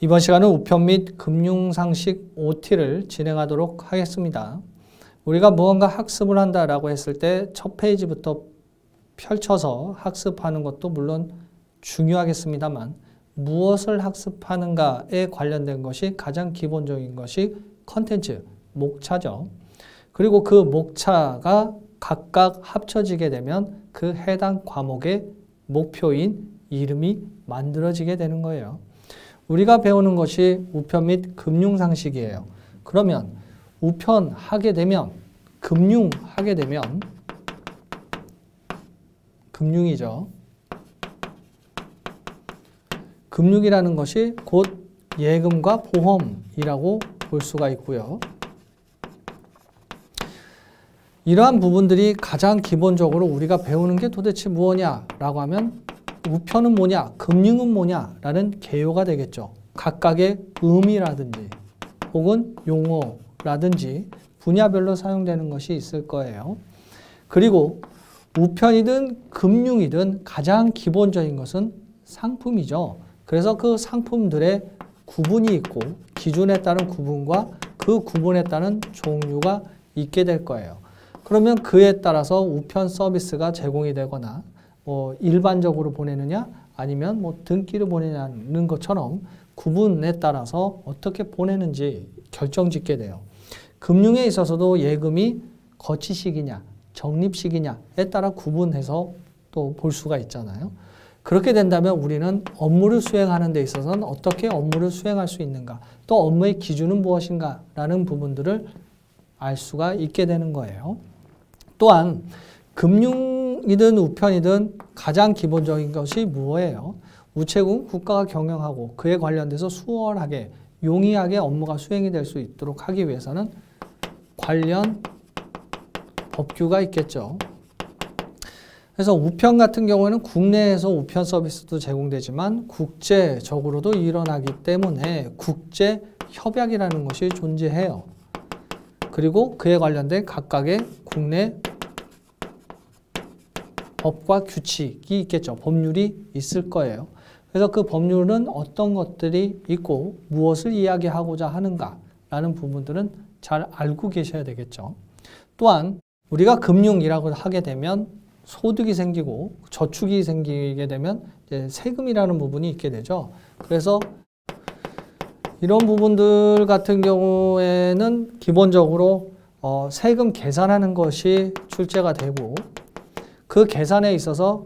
이번 시간은 우편 및 금융상식 OT를 진행하도록 하겠습니다. 우리가 무언가 학습을 한다라고 했을 때 첫 페이지부터 펼쳐서 학습하는 것도 물론 중요하겠습니다만 무엇을 학습하는가에 관련된 것이 가장 기본적인 것이 컨텐츠, 목차죠. 그리고 그 목차가 각각 합쳐지게 되면 그 해당 과목의 목표인 이름이 만들어지게 되는 거예요. 우리가 배우는 것이 우편 및 금융상식이에요. 그러면 우편 하게 되면 금융 하게 되면 금융이죠. 금융이라는 것이 곧 예금과 보험이라고 볼 수가 있고요. 이러한 부분들이 가장 기본적으로 우리가 배우는 게 도대체 무엇냐라고 하면 우편은 뭐냐, 금융은 뭐냐라는 개요가 되겠죠. 각각의 의미라든지 혹은 용어라든지 분야별로 사용되는 것이 있을 거예요. 그리고 우편이든 금융이든 가장 기본적인 것은 상품이죠. 그래서 그 상품들의 구분이 있고 기준에 따른 구분과 그 구분에 따른 종류가 있게 될 거예요. 그러면 그에 따라서 우편 서비스가 제공이 되거나 일반적으로 보내느냐 아니면 등기를 보내냐는 것처럼 구분에 따라서 어떻게 보내는지 결정짓게 돼요. 금융에 있어서도 예금이 거치식이냐 적립식이냐에 따라 구분해서 또 볼 수가 있잖아요. 그렇게 된다면 우리는 업무를 수행하는 데 있어서는 어떻게 업무를 수행할 수 있는가, 또 업무의 기준은 무엇인가 라는 부분들을 알 수가 있게 되는 거예요. 또한 금융이든 우편이든 가장 기본적인 것이 무엇이에요? 우체국 국가가 경영하고 그에 관련돼서 수월하게 용이하게 업무가 수행이 될 수 있도록 하기 위해서는 관련 법규가 있겠죠. 그래서 우편 같은 경우에는 국내에서 우편 서비스도 제공되지만 국제적으로도 일어나기 때문에 국제협약이라는 것이 존재해요. 그리고 그에 관련된 각각의 국내 법과 규칙이 있겠죠. 법률이 있을 거예요. 그래서 그 법률은 어떤 것들이 있고 무엇을 이야기하고자 하는가라는 부분들은 잘 알고 계셔야 되겠죠. 또한 우리가 금융이라고 하게 되면 소득이 생기고 저축이 생기게 되면 이제 세금이라는 부분이 있게 되죠. 그래서 이런 부분들 같은 경우에는 기본적으로 세금 계산하는 것이 출제가 되고 그 계산에 있어서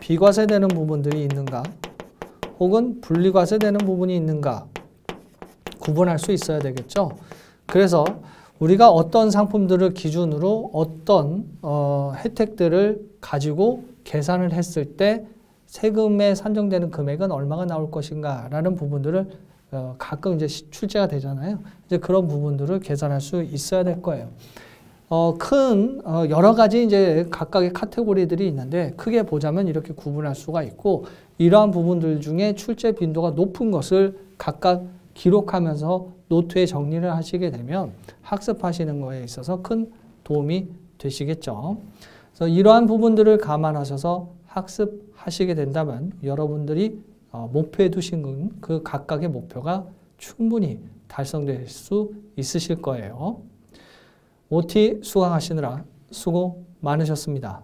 비과세되는 부분들이 있는가 혹은 분리과세되는 부분이 있는가 구분할 수 있어야 되겠죠. 그래서 우리가 어떤 상품들을 기준으로 어떤 혜택들을 가지고 계산을 했을 때 세금에 산정되는 금액은 얼마가 나올 것인가 라는 부분들을 가끔 이제 출제가 되잖아요. 이제 그런 부분들을 계산할 수 있어야 될 거예요. 여러 가지 이제 각각의 카테고리들이 있는데 크게 보자면 이렇게 구분할 수가 있고 이러한 부분들 중에 출제 빈도가 높은 것을 각각 기록하면서 노트에 정리를 하시게 되면 학습하시는 거에 있어서 큰 도움이 되시겠죠. 그래서 이러한 부분들을 감안하셔서 학습하시게 된다면 여러분들이 목표해 두신 그 각각의 목표가 충분히 달성될 수 있으실 거예요. OT 수강하시느라 수고 많으셨습니다.